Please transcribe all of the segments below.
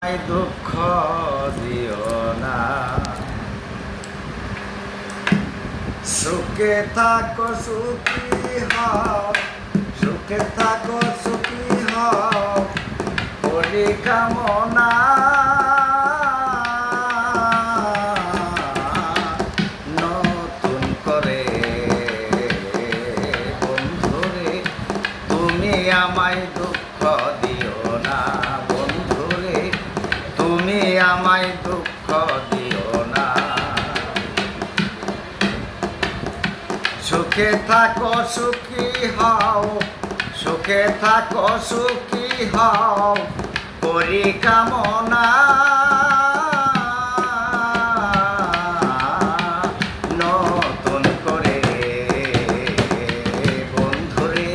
দুঃখ দিও না, সুখে থাকো সুখী হও, সুখে থাকো সুখী হও, করি কামনা। নতুন করে বন্ধুরে তুমি আমায় দুঃখ দিও না, বন্ধুরে তুমি আমায় দুঃখ দিও না। সুখে থাকো সুখী হও, সুখে থাকো সুখী হও, করি কামনা। নতুন করে বন্ধুরে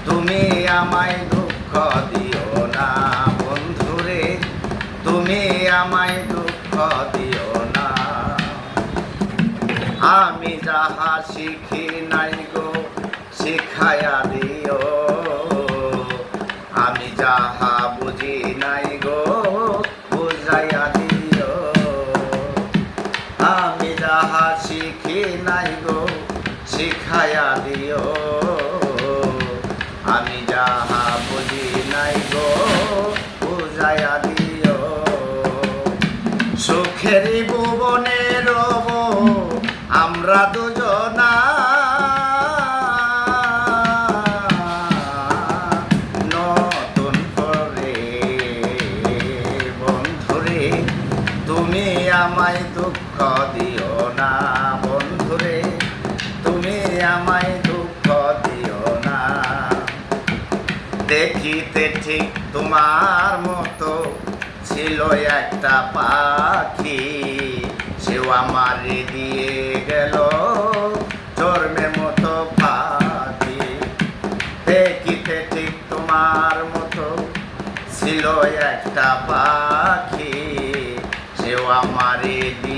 তুমি আমায় দুঃখ দিও না, বন্ধুরে তুমি আমায় দুঃখ দিও না। আমি যাহা শিখি নাই গো শিখায়া দিও, আমি যাহা বুঝি নাই গো বুঝাইয়া দিও। আমি যাহা শিখি নাই গো শিখায়া দিও, আমি যাহা বুঝি নাই গো বুঝাইয়া দিও। সুখের ভুবনে রব আমরা দুজনা, নতুন করে বন্ধুরে তুমি আমায় দুঃখ দিও না, বন্ধুরে তুমি আমায় দুঃখ দিও না। দেখিতে ঠিক তোমার মতো ছিল একটা পাখি, সেও আমারে দিয়ে গেল চর্মের মতো ফাঁকি। দেখিতে ঠিক তোমার মতো ছিল একটা পাখি, সেও আমারে দিয়ে